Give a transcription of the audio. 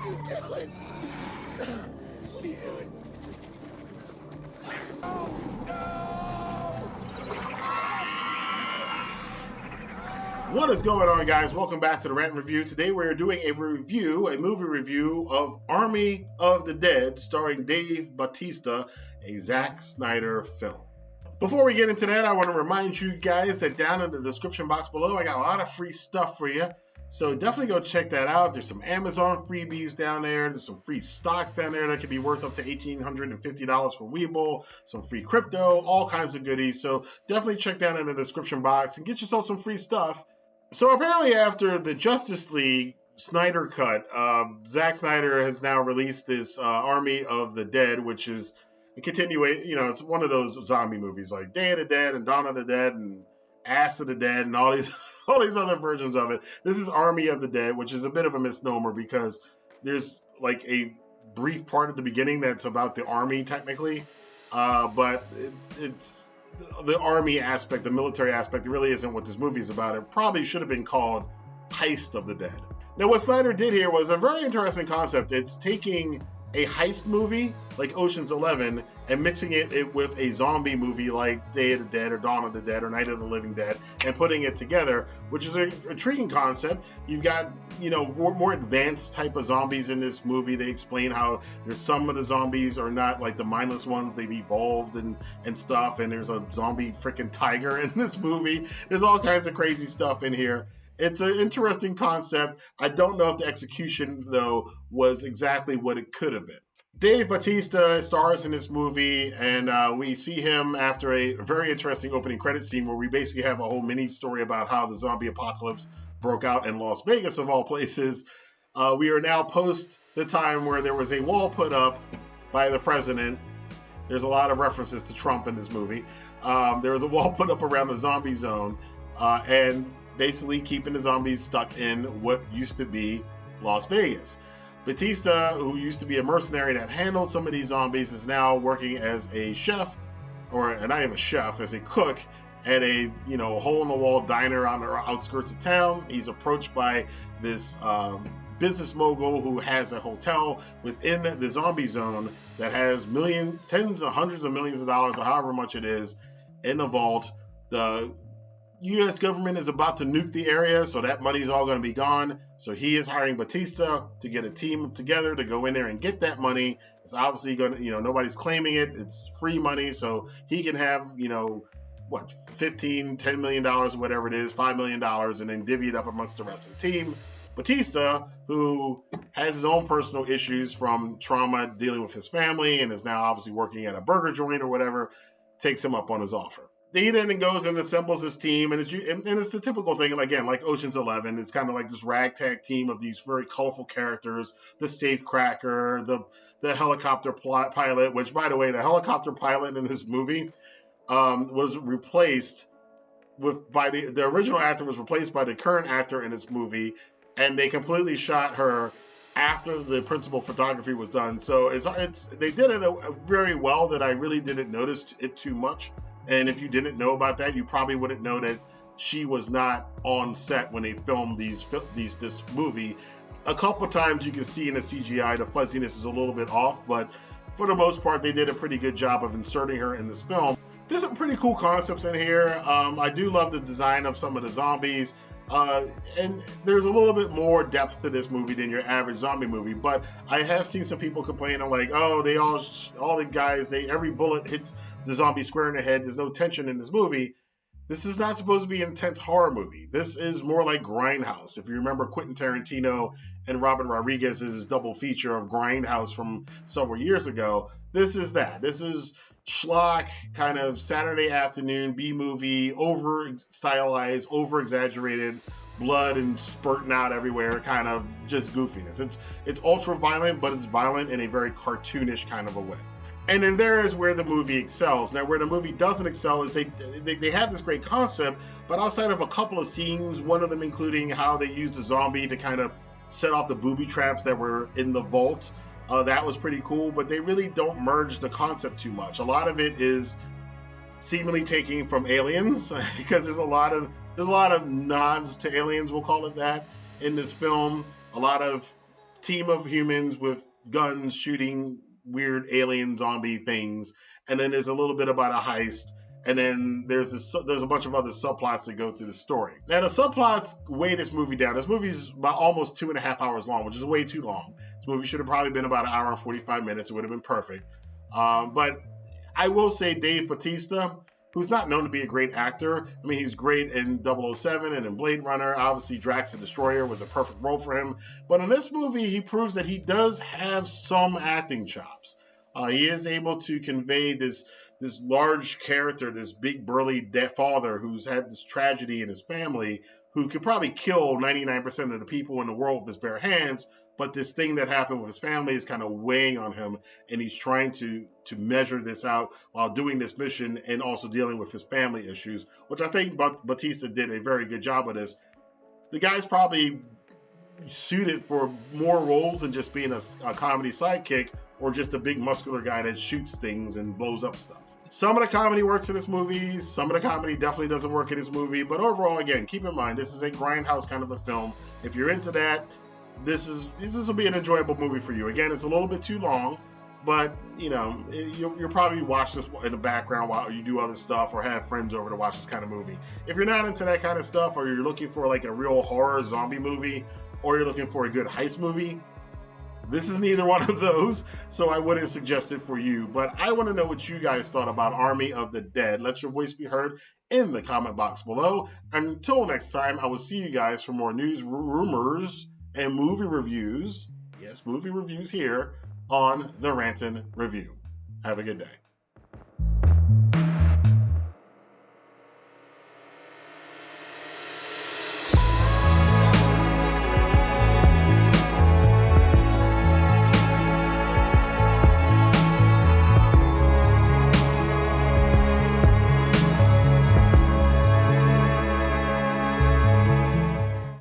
He's coming. What are you doing? What is going on, guys? Welcome back to the Rantin Review. Today we're doing a movie review of Army of the Dead, starring Dave Bautista, a Zack Snyder film. Before we get into that, I want to remind you guys that down in the description box below, I got a lot of free stuff for you. So definitely go check that out. There's some Amazon freebies down there. There's some free stocks down there that could be worth up to $1,850 from Webull. Some free crypto, all kinds of goodies. So definitely check down in the description box and get yourself some free stuff. So apparently after the Justice League Snyder cut, Zack Snyder has now released this Army of the Dead, which is a continuation. You know, it's one of those zombie movies like Day of the Dead and Dawn of the Dead and Ass of the Dead and all these other versions of it. This is Army of the Dead, which is a bit of a misnomer because there's like a brief part at the beginning that's about the army technically, but it's the army aspect, the military aspect, really isn't what this movie is about. It probably should have been called Heist of the Dead. Now, what Snyder did here was a very interesting concept. It's taking a heist movie like Ocean's 11 and mixing it with a zombie movie like Day of the Dead or Dawn of the Dead or Night of the Living Dead and putting it together, which is an intriguing concept. You've got, you know, more advanced type of zombies in this movie. They explain how there's some of the zombies are not like the mindless ones. They've evolved and stuff, and there's a zombie freaking tiger in this movie. There's all kinds of crazy stuff in here. It's an interesting concept. I don't know if the execution, though, was exactly what it could have been. Dave Bautista stars in this movie, and we see him after a very interesting opening credit scene where we basically have a whole mini story about how the zombie apocalypse broke out in Las Vegas, of all places. We are now post the time where there was a wall put up by the president. There's a lot of references to Trump in this movie. There was a wall put up around the zombie zone, and basically keeping the zombies stuck in what used to be Las Vegas. Bautista, who used to be a mercenary that handled some of these zombies, is now working as a chef, or not even a chef, as a cook at a hole-in-the-wall diner on the outskirts of town. He's approached by this business mogul who has a hotel within the zombie zone that has tens of hundreds of millions of dollars, or however much it is, in the vault. The U.S. government is about to nuke the area, so that money's all going to be gone. So he is hiring Bautista to get a team together to go in there and get that money. It's obviously going to, nobody's claiming it. It's free money, so he can have, $10 million or whatever it is, $5 million, and then divvy it up amongst the rest of the team. Bautista, who has his own personal issues from trauma dealing with his family and is now obviously working at a burger joint or whatever, takes him up on his offer. He then goes and assembles his team, and it's the typical thing, again, like Ocean's 11. It's kind of like this ragtag team of these very colorful characters, the safecracker, the helicopter pilot, which, by the way, the helicopter pilot in this movie was replaced by the original actor was replaced by the current actor in this movie, and they completely shot her after the principal photography was done. So they did it very well that I really didn't notice it too much. And if you didn't know about that, you probably wouldn't know that she was not on set when they filmed this movie. A couple times you can see in the CGI the fuzziness is a little bit off, but for the most part, they did a pretty good job of inserting her in this film. There's some pretty cool concepts in here. I do love the design of some of the zombies. And there's a little bit more depth to this movie than your average zombie movie, but I have seen some people complaining like, oh, all the guys, every bullet hits the zombie square in the head. There's no tension in this movie. This is not supposed to be an intense horror movie. This is more like Grindhouse. If you remember Quentin Tarantino and Robert Rodriguez's double feature of Grindhouse from several years ago, this is that. This is schlock, kind of Saturday afternoon B-movie, over-stylized, over-exaggerated, blood and spurting out everywhere, kind of just goofiness. It's ultra-violent, but it's violent in a very cartoonish kind of a way. And then there is where the movie excels. Now, where the movie doesn't excel is they have this great concept, but outside of a couple of scenes, one of them including how they used a zombie to kind of set off the booby traps that were in the vault, that was pretty cool, but they really don't merge the concept too much. A lot of it is seemingly taking from Aliens, because there's a lot of nods to Aliens, we'll call it that, in this film. A lot of team of humans with guns shooting weird alien zombie things, and then there's a little bit about a heist, and then there's a bunch of other subplots that go through the story. Now the subplots weigh this movie down. This movie's about almost 2.5 hours long, which is way too long. This movie should have probably been about 1 hour and 45 minutes. It would have been perfect. But I will say Dave Bautista, who's not known to be a great actor. I mean, he's great in 007 and in Blade Runner. Obviously, Drax the Destroyer was a perfect role for him. But in this movie, he proves that he does have some acting chops. He is able to convey this large character, this big burly father who's had this tragedy in his family, who could probably kill 99% of the people in the world with his bare hands, but this thing that happened with his family is kind of weighing on him, and he's trying to measure this out while doing this mission and also dealing with his family issues, which I think Bautista did a very good job of this. The guy's probably suited for more roles than just being a comedy sidekick or just a big muscular guy that shoots things and blows up stuff. Some of the comedy works in this movie. Some of the comedy definitely doesn't work in this movie. But overall, again, keep in mind, this is a grindhouse kind of a film. If you're into that, this will be an enjoyable movie for you. Again, it's a little bit too long, but you'll probably watch this in the background while you do other stuff or have friends over to watch this kind of movie. If you're not into that kind of stuff, or you're looking for like a real horror zombie movie, or you're looking for a good heist movie, this is neither one of those, so I wouldn't suggest it for you. But I want to know what you guys thought about Army of the Dead. Let your voice be heard in the comment box below. Until next time, I will see you guys for more news, rumors, and movie reviews. Yes, movie reviews here on the Rantin Review. Have a good day.